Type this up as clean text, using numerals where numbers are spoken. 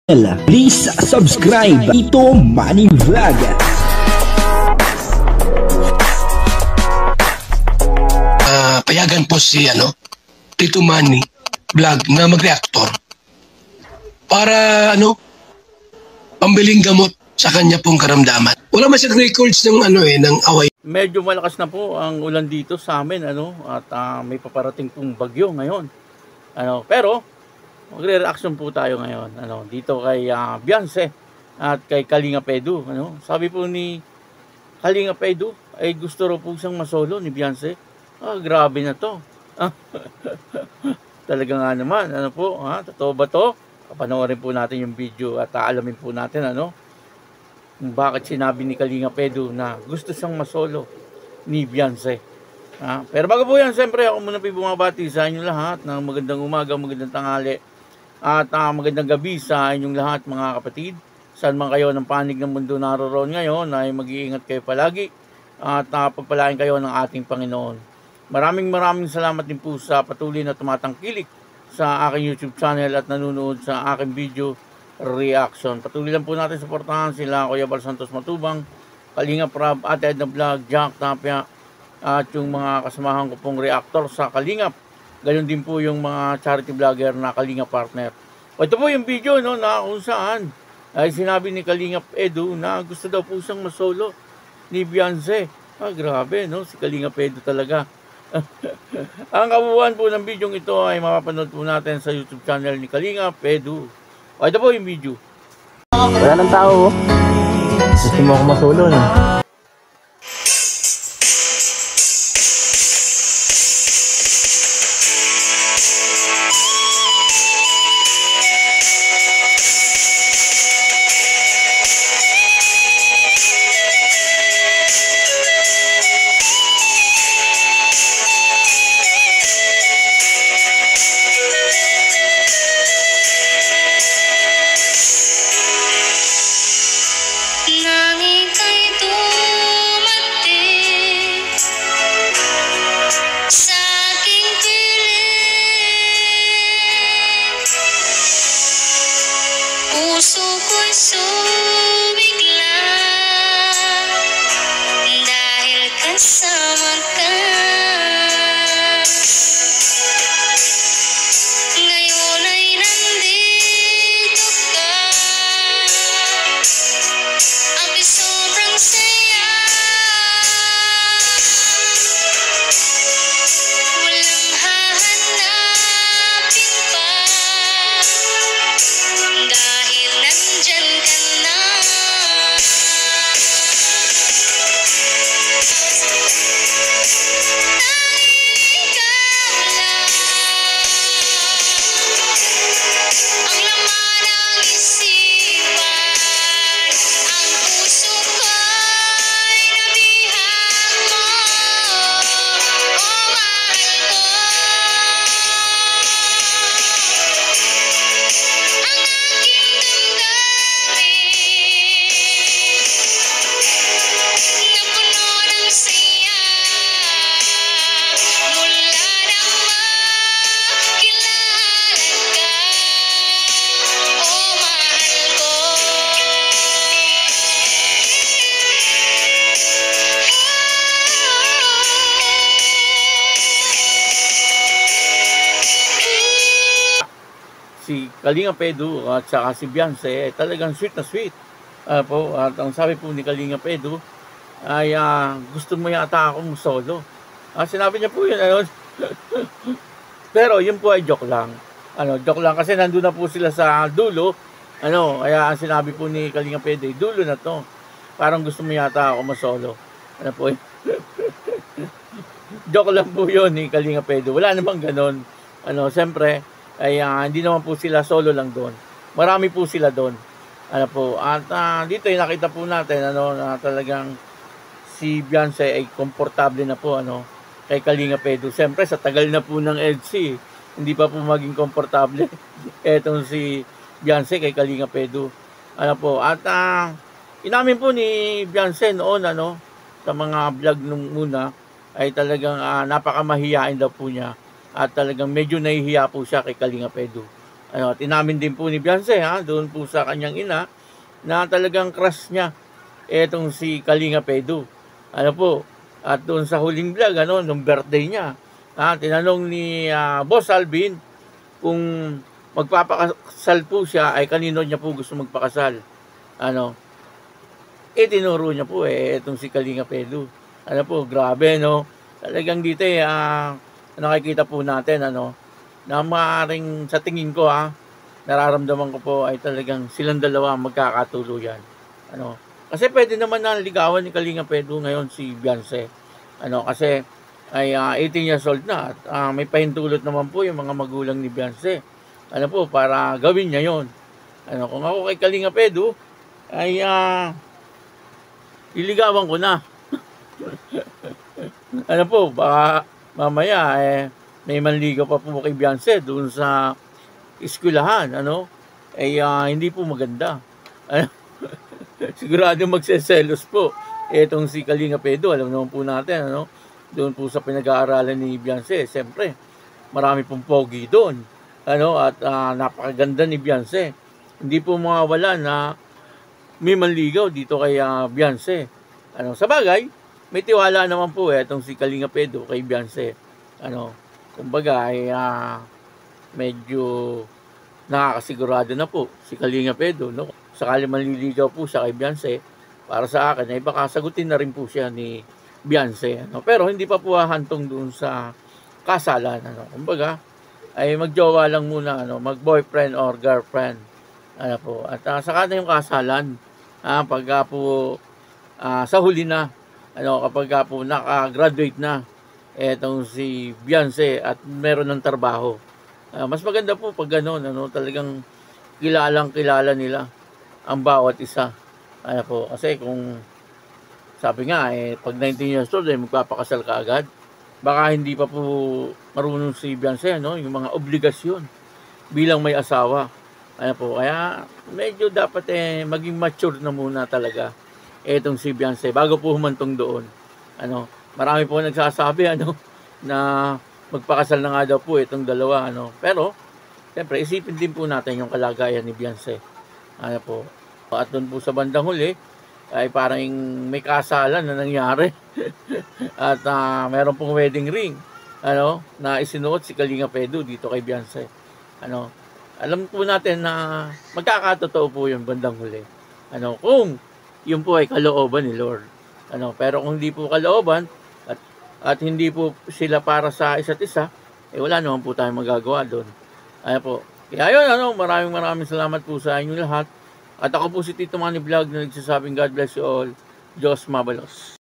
Please subscribe Tito Manny Vlog. Payagan po si Tito Manny Vlog na mag-reactor para pambiling gamot sa kanya pong karamdaman. Wala man siyang records ng ng away. Medyo malakas na po ang ulan dito sa amin at may paparating pong bagyo ngayon. Pero magre-reaction po tayo ngayon dito kay Beyonce at kay Kalingap Edu. Sabi po ni Kalingap Edu ay gusto raw po siyang masolo ni Beyonce. Grabe na to. Talaga nga naman, totoo ba to? Panoorin po natin yung video at aalamin po natin kung bakit sinabi ni Kalingap Edu na gusto siyang masolo ni Beyonce. Pero bago po yan, siyempre ako muna po bumabati sa inyo lahat ng magandang umaga, magandang tanghali at magandang gabi sa inyong lahat mga kapatid. Saan man kayo ng panig ng mundo naroon ngayon ay mag-iingat kayo palagi at pagpalain kayo ng ating Panginoon. Maraming salamat din po sa patuloy na tumatangkilik sa aking YouTube channel at nanonood sa aking video reaction. Patuloy lang po natin suportahan sila Kuya Bal Santos Matubang, Kalingap Rab, Ate Edna Vlog, Jack Tapia at yung mga kasamahan ko pong reactor sa Kalingap. Gayon din po yung mga charity vlogger na Kalingap partner. Ito po yung video na kung saan ay sinabi ni Kalingap Edu na gusto daw po siyang masolo ni Beyonce. Grabe si Kalingap Edu talaga. Ang kabuuan po ng video ito ay mapapanood po natin sa YouTube channel ni Kalingap Edu. Ito po yung video. Wala nang tao. Gusto mo ako masolo Puso ko'y sumigla dahil kasama ka. Ngayon ay nandito ka, ako'y sobrang saya. Walang hahanapin pa dahil nandyan ka na. Ikaw lang ang laman ng isipan, ang puso ko'y nabihag mo, mahal ko. Ang aking damdamin napuno ng saya mula nang makilala ka, mahal ko. Si Kalingap Edu at saka si Beyonce ay talagang sweet na sweet. At ang sabi po ni Kalingap Edu ay gusto mo yata akong solo. Sinabi niya po yun. Pero yun po ay joke lang. Joke lang kasi nandun na po sila sa dulo. Kaya ang sinabi po ni Kalingap Edu, dulo na to. Parang gusto mo yata ako masolo. Po yun. Joke lang po yun ni Kalingap Edu. Wala namang ganon. Siyempre, ay hindi naman po sila solo lang doon. Marami po sila doon. At dito ay nakita po natin na talagang si Beyonce ay komportable na po kay Kalingap Edu. Siyempre sa tagal na po ng EDC, hindi pa po maging komportable etong si Beyonce kay Kalingap Edu. At inamin po ni Beyonce noon sa mga vlog nung muna ay talagang napakamahiyain daw po niya at talagang medyo nahihiya po siya kay Kalingap Edu. Ano, at inamin din po ni Beyonce, doon po sa kanyang ina, na talagang crush niya etong si Kalinga Edu. Ano po, at doon sa huling vlog, nung birthday niya, tinanong ni Boss Alvin kung magpapakasal po siya, ay kanino niya po gusto magpakasal. Ano, tinuro niya po etong si Kalinga Edu. Ano po, grabe, no? Talagang dito nakikita po natin, na maaaring sa tingin ko, nararamdaman ko po ay talagang silang dalawa magkakatuluyan. Kasi pwede naman na ligawan ni Kalinga Edu ngayon si Beyonce. Kasi ay 18 years old na at may pahintulot naman po yung mga magulang ni Beyonce. Para gawin niya yon. Kung ako kay Kalinga Edu ay iligawan ko na. Baka mamaya may manligaw pa po kay Beyonce doon sa eskwelahan, hindi po maganda. Sigurado magseselos po etong si Kalinga Edu. Alam naman po natin, doon po sa pinag-aaralan ni Beyonce, siyempre marami pong pogi doon, at napakaganda ni Beyonce. Hindi po mawawala na may manligaw dito kay Beyonce. Sa bagay, may tiwala naman po etong si Kalinga Edu kay Beyonce. Kumbaga ay medyo nakakasigurado na po si Kalinga Edu, sakali manliligaw po siya kay Beyonce, para sa akin ay baka sagutin na rin po siya ni Beyonce. Pero hindi pa po hantong doon sa kasalan. Kumbaga ay magjowa lang muna, mag-boyfriend or girlfriend. At saka na yung kasalan, pagka po sa huli na, kapag po naka-graduate na etong si Beyonce at meron ng trabaho. Mas maganda po pag gano'n, talagang kilala nila ang bawat isa. Kasi kung sabi nga, pag 19 years old, magpapakasal ka agad, baka hindi pa po marunong si Beyonce, yung mga obligasyon bilang may asawa. Kaya medyo dapat maging mature na muna talaga etong si Beyonce bago po humantong doon. Marami po nagsasabi na magpakasal na nga daw po itong dalawa. Pero siyempre isipin din po natin yung kalagayan ni Beyonce. At doon po sa bandang huli ay parang may kasalan na nangyari. At meron pong wedding ring na isinuot si Kalinga Edu dito kay Beyonce. Alam po natin na magkakatotoo po yung bandang huli. Kung yun po ay kalooban ni Lord. Pero kung hindi po kalooban at hindi po sila para sa isa't isa, wala naman po tayong magagawa doon. Kaya yun, maraming salamat po sa inyo lahat. At ako po si Tito Manny Vlog na nagsasabing God bless you all. Diyos mabalos.